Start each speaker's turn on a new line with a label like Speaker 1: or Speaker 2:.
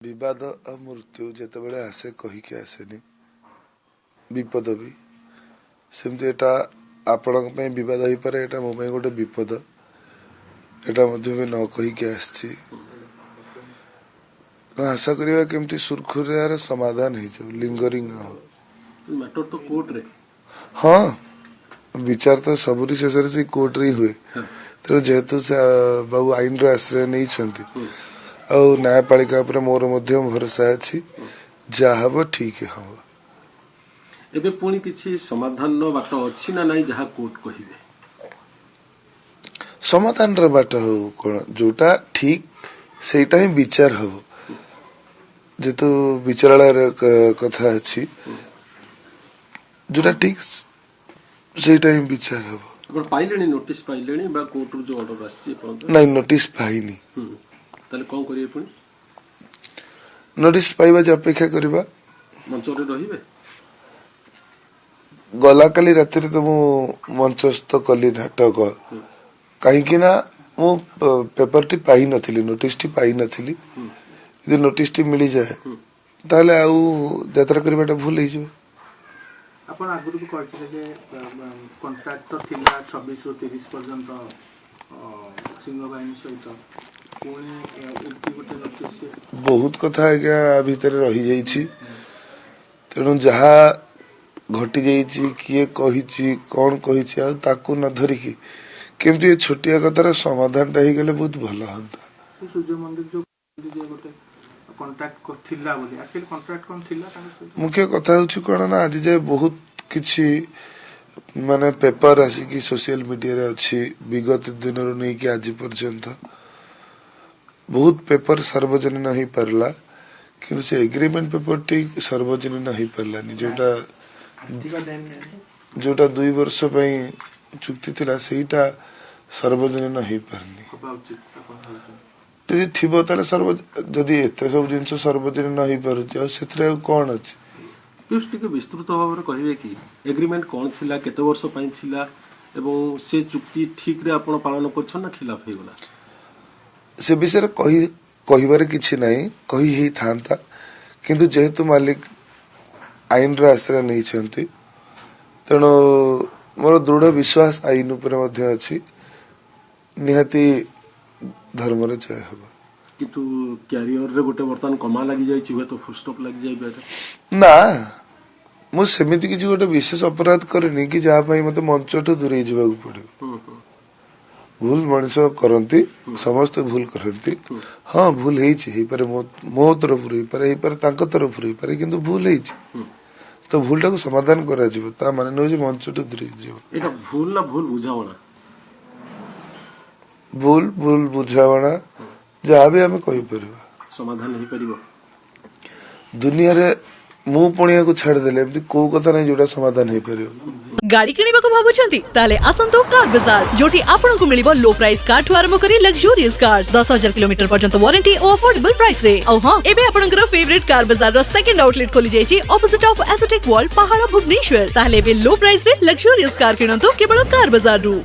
Speaker 1: विवाद आ मृत्यु जितेबाला आसे कहीकि आसेनी विपद भी सेमती एटा आपण विवाद हो पारे एटा मो गोटे विपद एटा भी न कहीकि आसछि आशा करवा केमती सुरखुर समाधान हो लिंगरिंग न हो
Speaker 2: मैटर तो कोर्ट रे
Speaker 1: हाँ विचार तो सबुरी शेष से कोर्ट रे हुए तेणु जेहेतु से बाबू आईन आश्रय नहीं न्यायपालिका मोर भरोसा अच्छी जहाँ हम ठीक हम
Speaker 2: एबे पुणी किछि समाधान नो बाट अछि ना नाही जहाँ कोर्ट कहिबे
Speaker 1: समाधान रे बाट हो कोन जोटा ठीक सेटा ही विचार हो जेतु विचारालय कथा अछि जोटा ठीक सेटा ही विचार हो
Speaker 2: अपन पाइलेनी नोटिस पाइलेनी बा कोर्ट रो जो ऑर्डर आछि अपन
Speaker 1: नहीं नोटिस पाइनी
Speaker 2: ताले कोन करिए पुणी
Speaker 1: नोटिस पाइबा जे अपेक्षा करबा
Speaker 2: मंचरे रहिबे
Speaker 1: गला काली राति तो मु मंचस्थ कली नाटक कहीं ना मु paper T pi नथिली notice T pi नथिली यदि नोटिस टी मिली जाए ताले आउ यात्रा करबाटा भूल ही
Speaker 3: आपण आगुरु को कहथिले जे कॉन्ट्रैक्ट तो थिला 26 रो 30 पर्यंत सिंह बाहिनी सहित पुणी एमपी गोटे नोटिस
Speaker 1: बहुत कथा आज्ञा भीतर रही जाइछि तेणु जहाँ घटी जाइछि किए कहिछि कौन कहिछि आ ताकू न धरिकी केमती ये छोटिया कथार समाधान टा गले बहुत भल होता
Speaker 3: सूर्य मंदिर जो गोटे कॉन्ट्रैक्ट थिला बोली एक्चुअली कॉन्ट्रैक्ट कोन थिला
Speaker 1: मुख्य कथा होछि कोन ना आज जाय बहुत किछि माने पेपर आसी कि सोशल मीडिया रे अछि विगत दिन रो नै कि आज पर्यंत बहुत पेपर सार्वजनिक नहीं पारला किंतु से एग्रीमेंट पेपर टी सार्वजनिक नहीं पारलानी जोटा 2 वर्ष पई चुक्ति थिला सेटा सार्वजनिक नहीं पारनी यदि थिबो ताले जदि एते सब जिंस सार्वजनिक नहीं पारुछि आ सेथरे कोन अछि
Speaker 2: पियुष टिके विस्तृत भाव रे कहिबे कि एग्रीमेंट कोन थिला केते वर्ष पई थिला एवं से चुक्ति ठीक रे आपण पालन करछन ना खिलाफ हे गला
Speaker 1: से विषय कहिबारे किछि नहीं कही ही थांता किंतु जेहेतु मालिक आईन रा आश्रय नहीं छंती तेणु मोर दृढ़ विश्वास आईन उपर मध्य अछि निहाती धर्म रे जय हबा
Speaker 2: किंतु कैरियर रे गोटे बर्तन कमा लागि जाय छि तो फुल स्टॉप लागि जाय बेटा
Speaker 1: ना मु सेमिति किछि गोटे विशेष अपराध करनी कि जहा पई मते मंचटू दूरे जिबाकू पड़ियो भूल मनुष करती समस्त भूल करती हाँ भूल है मो तरफ तांको तरफ पारे किंतु भूल है तो भूल टाको समाधान करा जिवो ता माने न जे मंच तो दूर जिवो
Speaker 2: एटा भूल ना भूल बुझावना
Speaker 1: भूल बुझावना जहाँ भी हमें कहि परबा
Speaker 2: समाधान नहीं परिबो
Speaker 1: दुनिया रे मु पणिया को छाड़ देले एमती को कथा नै जोटा समाधान हे परिबो
Speaker 4: गाड़ी किनिबा को भाबुछंती ताले आसंतो कार बाजार जोटी आपन को मिलिबो लो प्राइस कार ठु आरंभ करी लग्जरियस कार्स 10,000 किलोमीटर पर्यंत वारंटी और अफोर्डेबल प्राइस रे औ हां एबे आपनकर फेवरेट कार बाजार रो सेकंड आउटलेट खोली जायछि ऑपोजिट ऑफ एसोटेक वॉल पहाड़ भुवनेश्वर ताले बे लो प्राइस रे लग्जरियस कार किनंतो केवल कार बाजार रु।